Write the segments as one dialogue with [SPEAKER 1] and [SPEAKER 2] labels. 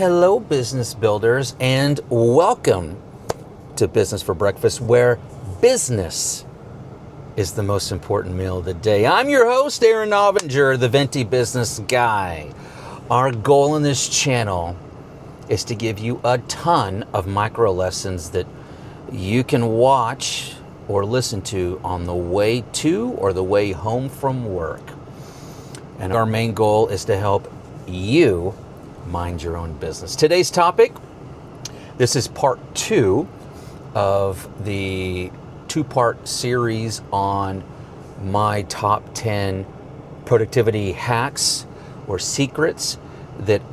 [SPEAKER 1] hello, business builders, and welcome to Business for Breakfast, where business is the most important meal of the day. I'm your host, Aaron Novinger, the Venti business guy. Our goal in this channel is to give you a ton of micro lessons that you can watch or listen to on the way to or the way home from work. And our main goal is to help you mind your own business. Today's topic, this is part 2 of the 2-part series on my top 10 productivity hacks or secrets that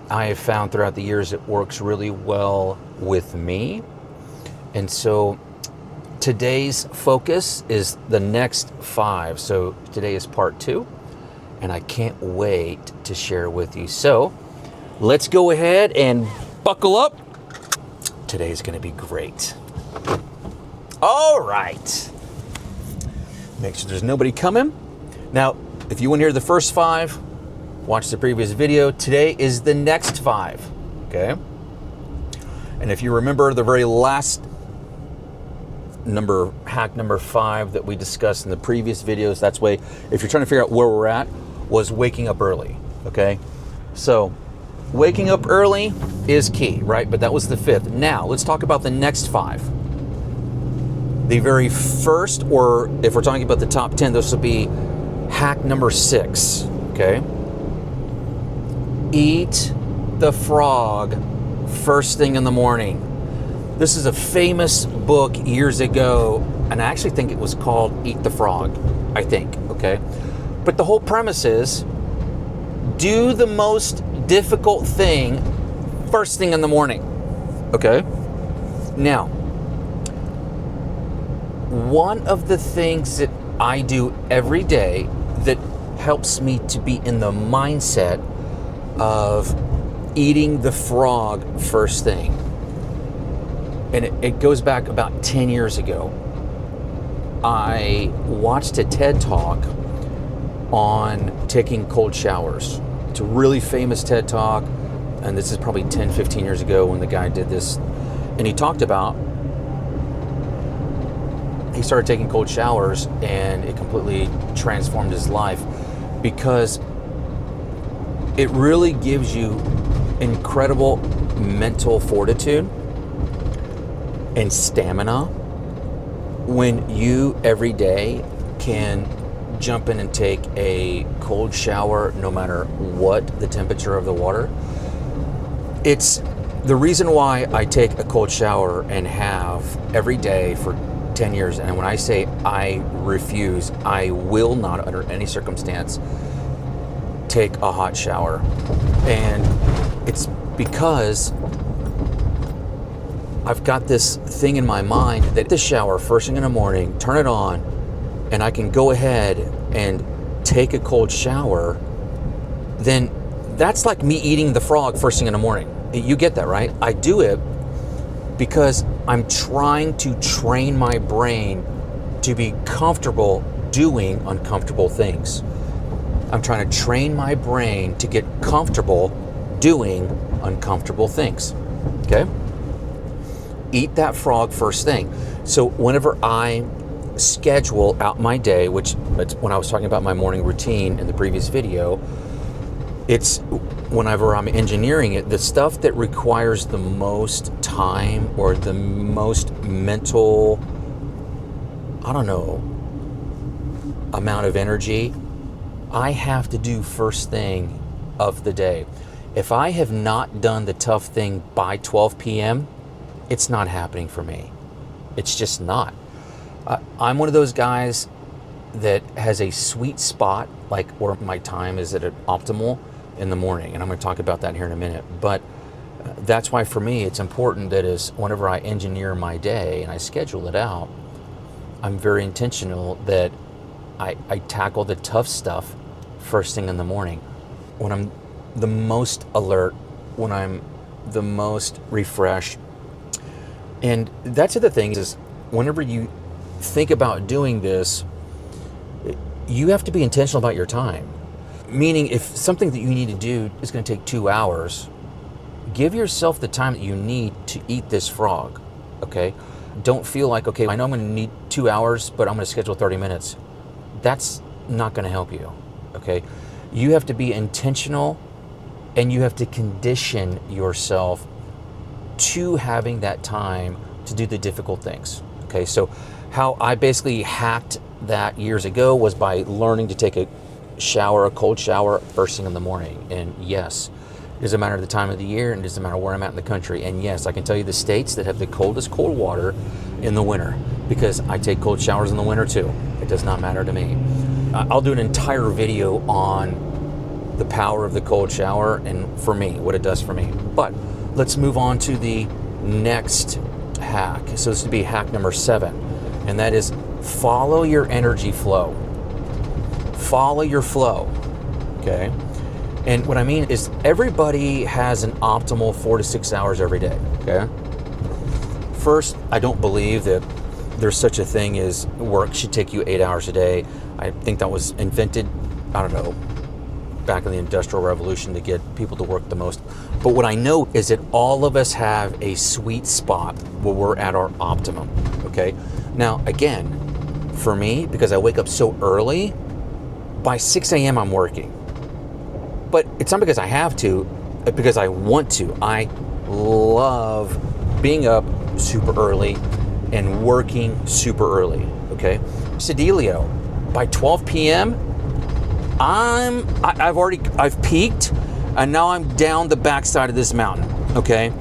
[SPEAKER 1] I have found throughout the years that works really well with me. And so today's focus is the next 5. So today is part 2, and I can't wait to share with you. So let's go ahead and buckle up. Today's going to be great. All right. Make sure there's nobody coming. Now, if you want to hear the first 5, watch the previous video. Today is the next 5, okay? And if you remember the very last hack number 5 that we discussed in the previous videos, that's way, if you're trying to figure out where we're at, was waking up early, okay? So waking up early is key, right? But that was the 5th. Now, let's talk about the next 5. The very first, or if we're talking about the top 10, this will be hack number 6, okay? Eat the frog first thing in the morning. This is a famous book years ago, and I actually think it was called Eat the Frog, I think, okay? But the whole premise is, do the most difficult thing first thing in the morning, okay? Now, one of the things that I do every day that helps me to be in the mindset of eating the frog first thing, and it goes back about 10 years ago. I watched a TED Talk on taking cold showers. It's a really famous TED Talk, and this is probably 10, 15 years ago when the guy did this. And he talked about, he started taking cold showers and it completely transformed his life because it really gives you incredible mental fortitude and stamina when you every day can jump in and take a cold shower no matter what the temperature of the water. It's the reason why I take a cold shower and have every day for 10 years. And when I say I refuse, I will not under any circumstance take a hot shower. And it's because I've got this thing in my mind that the shower first thing in the morning, turn it on, and I can go ahead and take a cold shower, then that's like me eating the frog first thing in the morning. You get that, right? I do it because I'm trying to train my brain to be comfortable doing uncomfortable things. I'm trying to train my brain to get comfortable doing uncomfortable things, okay? Eat that frog first thing. So whenever I schedule out my day, which when I was talking about my morning routine in the previous video, it's whenever I'm engineering it, the stuff that requires the most time or the most mental, I don't know, amount of energy, I have to do first thing of the day. If I have not done the tough thing by 12 p.m., it's not happening for me. It's just not. I'm one of those guys that has a sweet spot, like where my time is at an optimal in the morning, and I'm going to talk about that here in a minute. But that's why for me it's important that is whenever I engineer my day and I schedule it out, I'm very intentional that I tackle the tough stuff first thing in the morning when I'm the most alert, when I'm the most refreshed. And that's the thing is, whenever you think about doing this, you have to be intentional about your time. Meaning if something that you need to do is going to take 2 hours, give yourself the time that you need to eat this frog, okay? Don't feel like, okay, I know I'm going to need 2 hours, but I'm going to schedule 30 minutes. That's not going to help you, okay? You have to be intentional, and you have to condition yourself to having that time to do the difficult things, okay? So how I basically hacked that years ago was by learning to take a cold shower first thing in the morning. And yes, it doesn't matter the time of the year, and it doesn't matter where I'm at in the country. And yes, I can tell you the states that have the coldest cold water in the winter, because I take cold showers in the winter too. It does not matter to me. I'll do an entire video on the power of the cold shower and for me, what it does for me. But let's move on to the next hack. So this would be hack number 7, and that is follow your energy flow. Follow your flow, okay? And what I mean is everybody has an optimal 4 to 6 hours every day, okay? First, I don't believe that there's such a thing as work should take you 8 hours a day. I think that was invented, I don't know, back in the Industrial Revolution to get people to work the most. But what I know is that all of us have a sweet spot where we're at our optimum, okay? Now, again, for me, because I wake up so early, by 6 a.m. I'm working. But it's not because I have to, it's because I want to. I love being up super early and working super early, okay? Sedelio, by 12 p.m., I've peaked, and now I'm down the backside of this mountain, okay?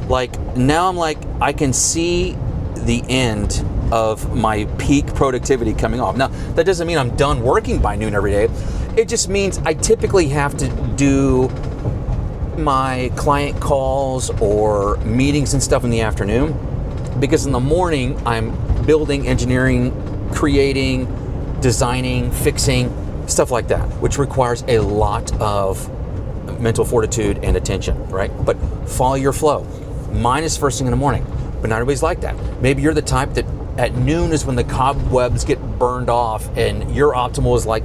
[SPEAKER 1] Like, now I'm like, I can see the end of my peak productivity coming off. Now, that doesn't mean I'm done working by noon every day. It just means I typically have to do my client calls or meetings and stuff in the afternoon, because in the morning I'm building, engineering, creating, designing, fixing, stuff like that, which requires a lot of mental fortitude and attention, right? But follow your flow. Mine is first thing in the morning, but not everybody's like that. Maybe you're the type that at noon is when the cobwebs get burned off, and your optimal is like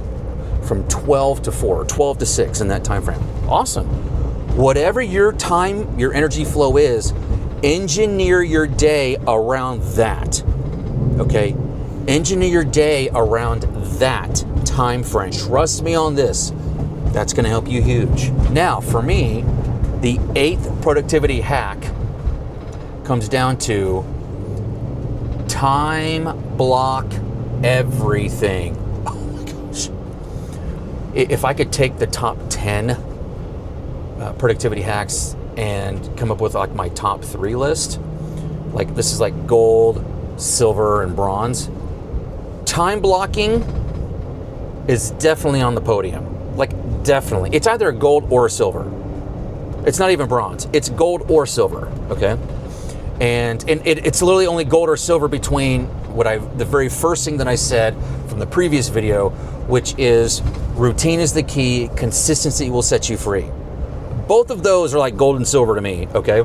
[SPEAKER 1] from 12 to 4, 12 to 6 in that time frame. Awesome. Whatever your time, your energy flow is, engineer your day around that, okay? Engineer your day around that time frame. Trust me on this. That's going to help you huge. Now, for me, the 8th productivity hack comes down to time block everything. Oh my gosh. If I could take the top 10 productivity hacks and come up with like my top 3 list, like this is like gold, silver, and bronze. Time blocking is definitely on the podium. Like, definitely. It's either a gold or a silver. It's not even bronze. It's gold or silver, okay? And it's literally only gold or silver between the very first thing that I said from the previous video, which is routine is the key, consistency will set you free. Both of those are like gold and silver to me, okay?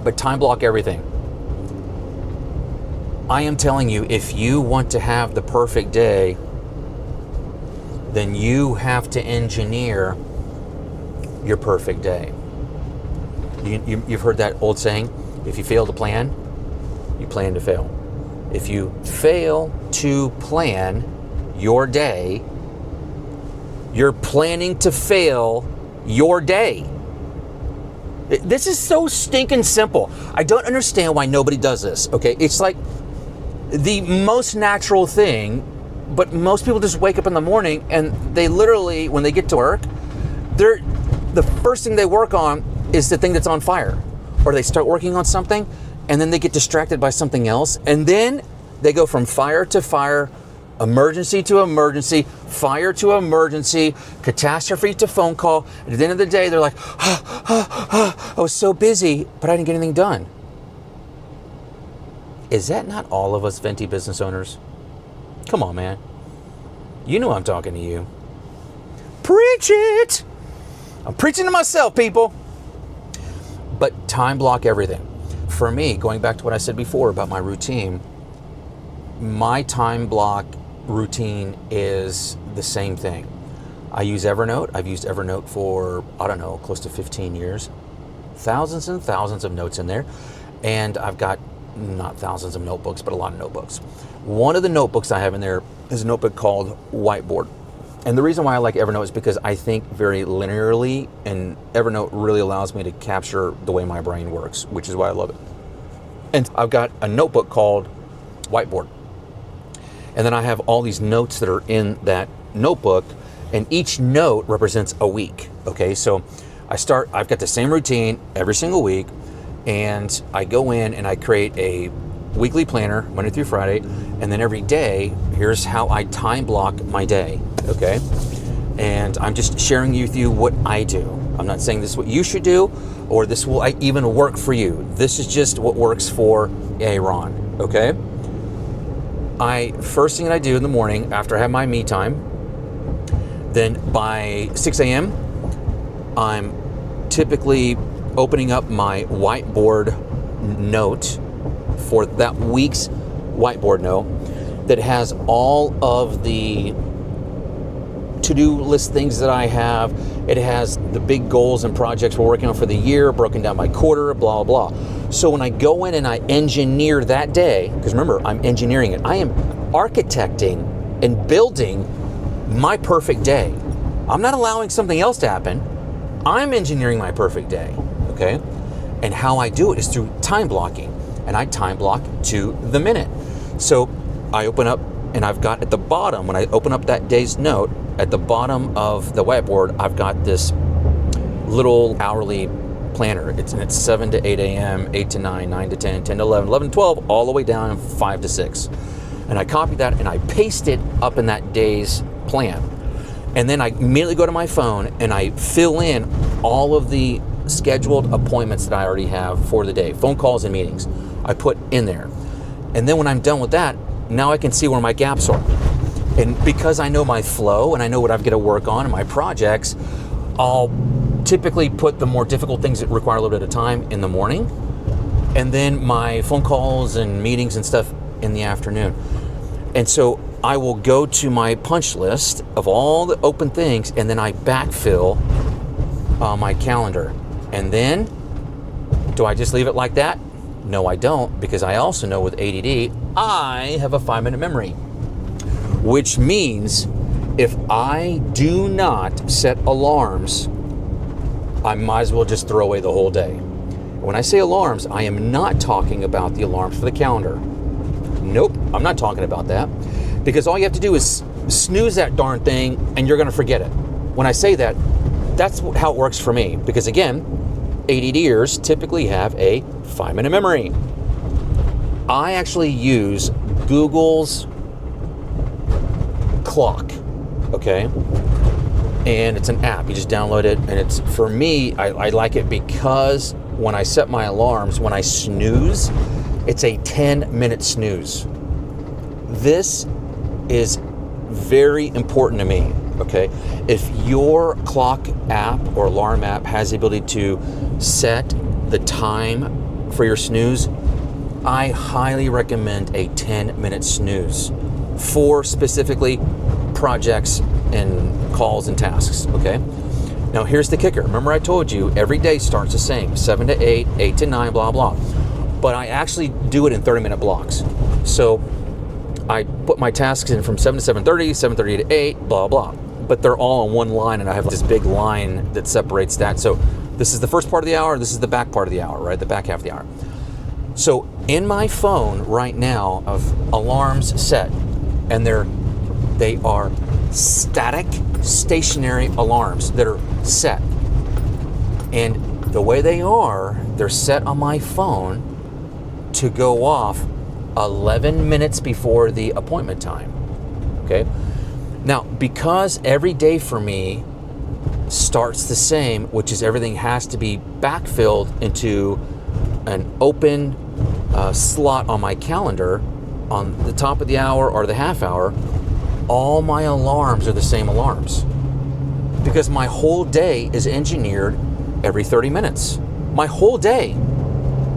[SPEAKER 1] But time block everything. I am telling you, if you want to have the perfect day, then you have to engineer your perfect day. You've heard that old saying, if you fail to plan, you plan to fail. If you fail to plan your day, you're planning to fail your day. This is so stinking simple. I don't understand why nobody does this, okay? It's like the most natural thing, but most people just wake up in the morning and they literally, when they get to work, the first thing they work on is the thing that's on fire. Or they start working on something and then they get distracted by something else, and then they go from fire to fire, emergency to emergency, fire to emergency, catastrophe to phone call. And at the end of the day, they're like, I was so busy, but I didn't get anything done. Is that not all of us Venti business owners? Come on, man. You know I'm talking to you. Preach it! I'm preaching to myself, people. But time block everything. For me, going back to what I said before about my routine, my time block routine is the same thing. I use Evernote. I've used Evernote for, I don't know, close to 15 years. thousands and thousands of notes in there. And I've got not thousands of notebooks, but a lot of notebooks. One of the notebooks I have in there is a notebook called Whiteboard. And the reason why I like Evernote is because I think very linearly, and Evernote really allows me to capture the way my brain works, which is why I love it. And I've got a notebook called Whiteboard. And then I have all these notes that are in that notebook, and each note represents a week. Okay, so I've got the same routine every single week, and I go in and I create a weekly planner, Monday through Friday, and then every day, here's how I time block my day, okay? And I'm just sharing with you what I do. I'm not saying this is what you should do, or this will even work for you. This is just what works for Aaron, okay? First thing that I do in the morning after I have my me time, then by 6 a.m., I'm typically opening up my whiteboard note for that week's whiteboard note that has all of the to-do list things that I have. It has the big goals and projects we're working on for the year, broken down by quarter, blah, blah, blah. So when I go in and I engineer that day, because remember, I'm engineering it, I am architecting and building my perfect day. I'm not allowing something else to happen. I'm engineering my perfect day, okay? And how I do it is through time blocking. And I time block to the minute. So I open up, and I've got at the bottom, when I open up that day's note, at the bottom of the whiteboard, I've got this little hourly planner. It's 7 to 8 a.m., 8 to 9, 9 to 10, 10 to 11, 11 to 12, all the way down 5 to 6. And I copy that and I paste it up in that day's plan. And then I immediately go to my phone and I fill in all of the scheduled appointments that I already have for the day, phone calls and meetings. I put in there. And then when I'm done with that, now I can see where my gaps are. And because I know my flow and I know what I've got to work on in my projects, I'll typically put the more difficult things that require a little bit of time in the morning, and then my phone calls and meetings and stuff in the afternoon. And so I will go to my punch list of all the open things, and then I backfill my calendar. And then, do I just leave it like that? No, I don't, because I also know with ADD, I have a 5-minute memory, which means if I do not set alarms, I might as well just throw away the whole day. When I say alarms, I am not talking about the alarms for the calendar. Nope, I'm not talking about that, because all you have to do is snooze that darn thing and you're going to forget it. When I say that, that's how it works for me, because again, ADDers typically have a 5-minute memory. I actually use Google's clock, okay? And it's an app. You just download it, and it's, for me, I like it because when I set my alarms, when I snooze, it's a 10-minute snooze. This is very important to me, okay? If your clock app or alarm app has the ability to set the time for your snooze, I highly recommend a 10-minute snooze for specifically projects and calls and tasks, okay? Now here's the kicker. Remember I told you every day starts the same, 7 to 8, 8 to 9, blah, blah. But I actually do it in 30-minute blocks. So I put my tasks in from 7 to 7:30, 7:30 to 8, blah, blah. But they're all on one line, and I have this big line that separates that. So this is the first part of the hour, this is the back part of the hour, right? The back half of the hour. So in my phone right now of alarms set, and they are static, stationary alarms that are set. And the way they are, they're set on my phone to go off 11 minutes before the appointment time, okay? Now, because every day for me starts the same, which is everything has to be backfilled into an open slot on my calendar on the top of the hour or the half hour, all my alarms are the same alarms, because my whole day is engineered every 30 minutes. My whole day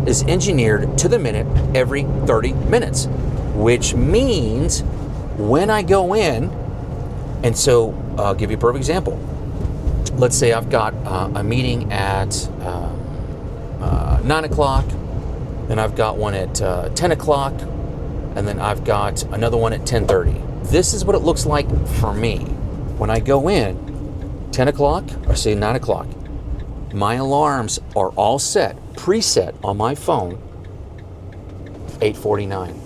[SPEAKER 1] is engineered to the minute every 30 minutes, which means when I go in, and so I'll give you a perfect example. Let's say I've got a meeting at 9 o'clock, then I've got one at 10 o'clock, and then I've got another one at 10:30. This is what it looks like for me. When I go in, 10 o'clock, or say 9 o'clock, my alarms are all set, preset on my phone, 8:49.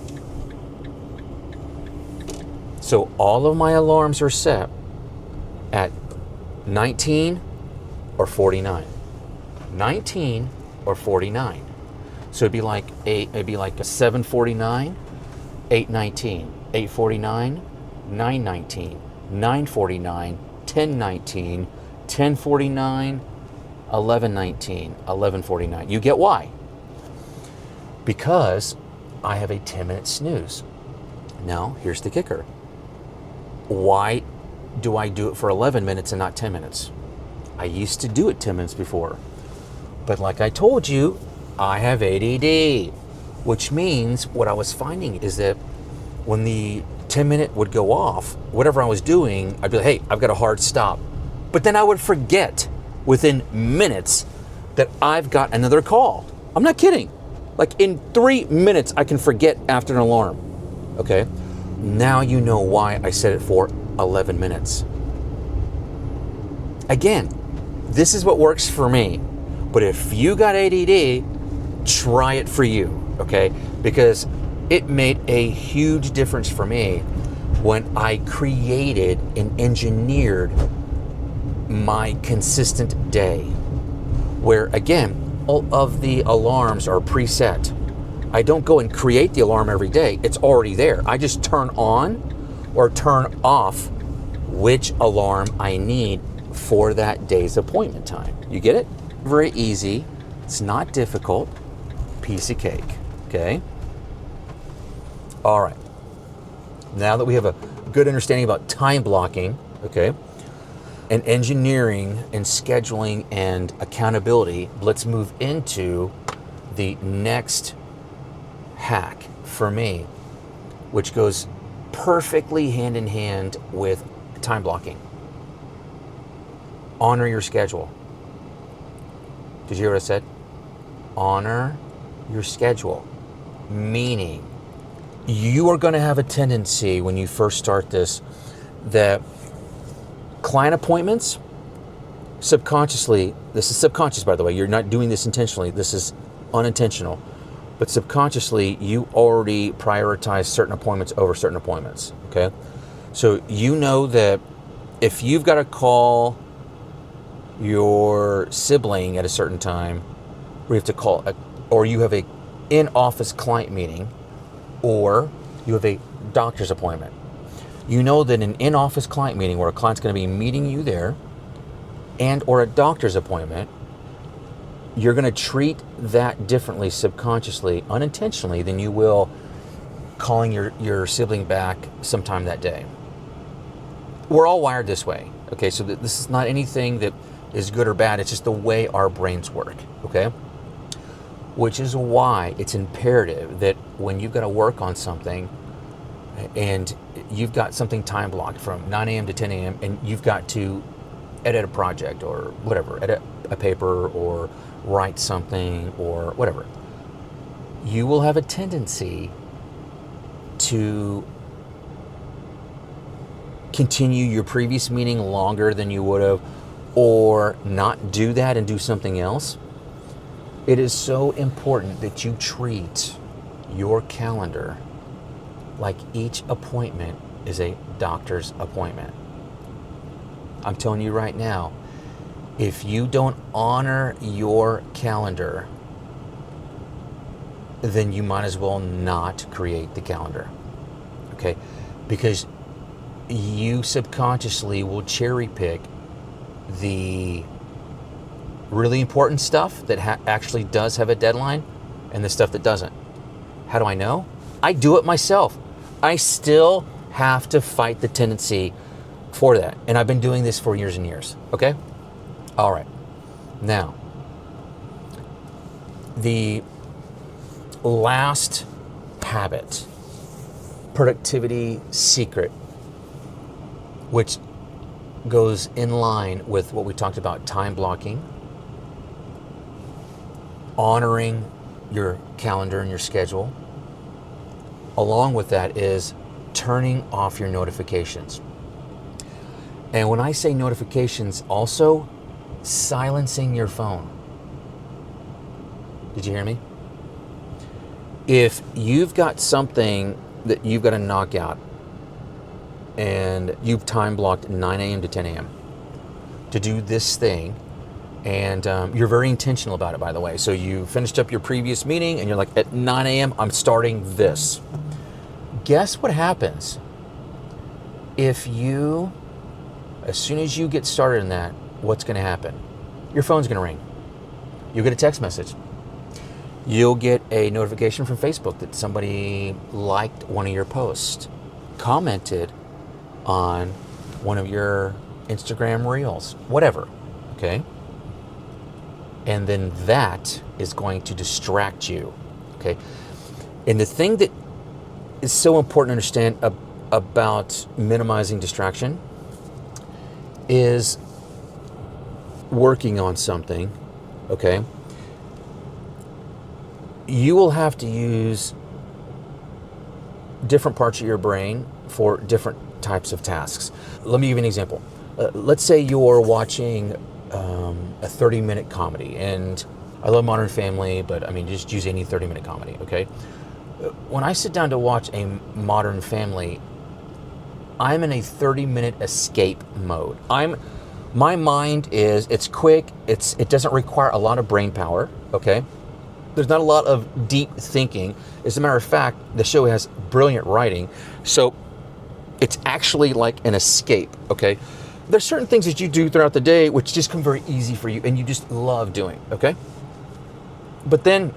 [SPEAKER 1] So all of my alarms are set at 19 or 49. 19 or 49. So it'd be like a 7:49, 8:19, 8:49, 9:19, 9:49, 10:19, 10:49, 11:19, 11:49. You get why? Because I have a 10-minute snooze. Now, here's the kicker. Why do I do it for 11 minutes and not 10 minutes? I used to do it 10 minutes before. But like I told you, I have ADD, which means what I was finding is that when the 10-minute would go off, whatever I was doing, I'd be like, hey, I've got a hard stop. But then I would forget within minutes that I've got another call. I'm not kidding. Like in 3 minutes, I can forget after an alarm. Okay? Now you know why I set it for 11 minutes. Again, this is what works for me. But if you got ADD, try it for you, okay? Because it made a huge difference for me when I created and engineered my consistent day. Where, again, all of the alarms are preset. I don't go and create the alarm every day. It's already there. I just turn on or turn off which alarm I need for that day's appointment time. You get it? Very easy. It's not difficult. Piece of cake. Okay? All right. Now that we have a good understanding about time blocking, okay, and engineering and scheduling and accountability, let's move into the next hack for me, which goes perfectly hand in hand with time blocking. Honor your schedule. Did you hear what I said? Honor your schedule. Meaning, you are going to have a tendency when you first start this that client appointments, subconsciously, this is subconscious by the way, you're not doing this intentionally, this is unintentional, but subconsciously you already prioritize certain appointments over certain appointments, okay? So you know that if you've got to call your sibling at a certain time, or you have to call, or you have a in-office client meeting, or you have a doctor's appointment. You know that an in-office client meeting where a client's going to be meeting you there, and or a doctor's appointment, you're going to treat that differently subconsciously, unintentionally, than you will calling your sibling back sometime that day. We're all wired this way, okay? So this is not anything that is good or bad. It's just the way our brains work, okay? Which is why it's imperative that when you've got to work on something and you've got something time blocked from 9 a.m. to 10 a.m. and you've got to edit a project or whatever, edit a paper or write something or whatever, you will have a tendency to continue your previous meeting longer than you would have, or not do that and do something else. It is so important that you treat your calendar like each appointment is a doctor's appointment. I'm telling you right now, if you don't honor your calendar, then you might as well not create the calendar, okay? Because you subconsciously will cherry pick the really important stuff that actually does have a deadline and the stuff that doesn't. How do I know? I do it myself. I still have to fight the tendency for that. And I've been doing this for years and years, okay? All right. Now, the last habit, productivity secret, which goes in line with what we talked about, time blocking, honoring your calendar and your schedule. Along with that is turning off your notifications. And when I say notifications, also silencing your phone. Did you hear me? If you've got something that you've got to knock out and you've time blocked 9 a.m. to 10 a.m. to do this thing, and you're very intentional about it, by the way. So you finished up your previous meeting and you're like, at 9 a.m. I'm starting this. Guess what happens if you, as soon as you get started in that, what's going to happen? Your phone's going to ring. You'll get a text message. You'll get a notification from Facebook that somebody liked one of your posts, commented on one of your Instagram reels, whatever, okay? And then that is going to distract you, okay? And the thing that is so important to understand about minimizing distraction is working on something, okay? You will have to use different parts of your brain for different types of tasks. Let me give you an example. Let's say you're watching a 30-minute comedy, and I love Modern Family, but I mean, just use any 30-minute comedy, okay? When I sit down to watch a Modern Family, I'm in a 30-minute escape mode. My mind it's quick, it doesn't require a lot of brain power, okay? There's not a lot of deep thinking. As a matter of fact, the show has brilliant writing, so it's actually like an escape, okay? There's certain things that you do throughout the day which just come very easy for you and you just love doing, okay? But then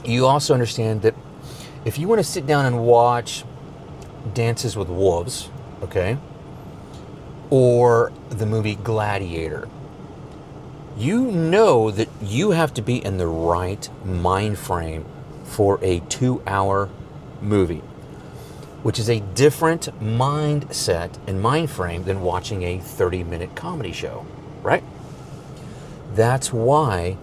[SPEAKER 1] you also understand that if you want to sit down and watch Dances with Wolves, okay, or the movie Gladiator, you know that you have to be in the right mind frame for a 2-hour movie, which is a different mindset and mind frame than watching a 30-minute comedy show, right? That's why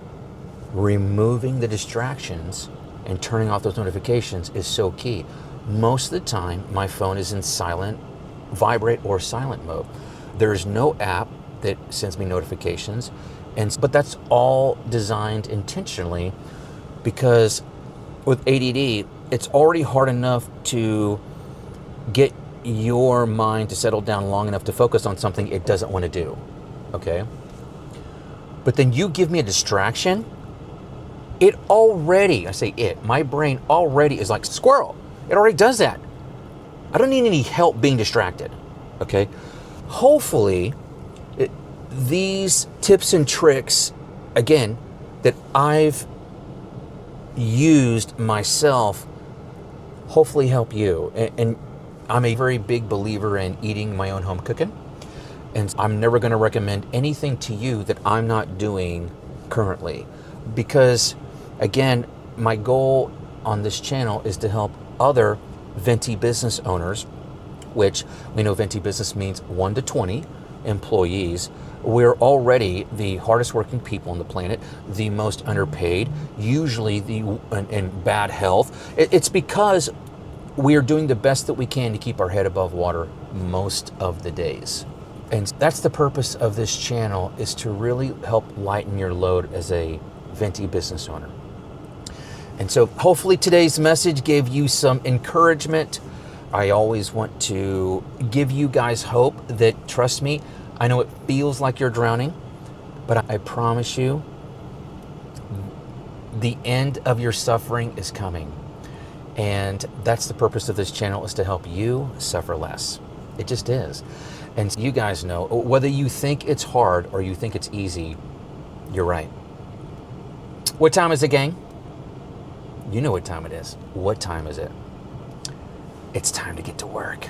[SPEAKER 1] removing the distractions and turning off those notifications is so key. Most of the time, my phone is in silent, vibrate or silent mode. There's no app that sends me notifications, but that's all designed intentionally because with ADD, it's already hard enough to get your mind to settle down long enough to focus on something it doesn't want to do, okay? But then you give me a distraction, my brain already is like, squirrel. It already does that. I don't need any help being distracted, okay? Hopefully, these tips and tricks, again, that I've used myself, hopefully help you. And I'm a very big believer in eating my own home cooking. And I'm never going to recommend anything to you that I'm not doing currently. Because, again, my goal on this channel is to help other Venti business owners, which we know Venti business means 1 to 20 employees. We're already the hardest working people on the planet, the most underpaid, usually in bad health. It's because we are doing the best that we can to keep our head above water most of the days. And that's the purpose of this channel, is to really help lighten your load as a Venti business owner. And so hopefully today's message gave you some encouragement. I always want to give you guys hope that, trust me, I know it feels like you're drowning, but I promise you, the end of your suffering is coming. And that's the purpose of this channel, is to help you suffer less. It just is. And you guys know, whether you think it's hard or you think it's easy, you're right. What time is it, gang? You know what time it is. What time is it? It's time to get to work.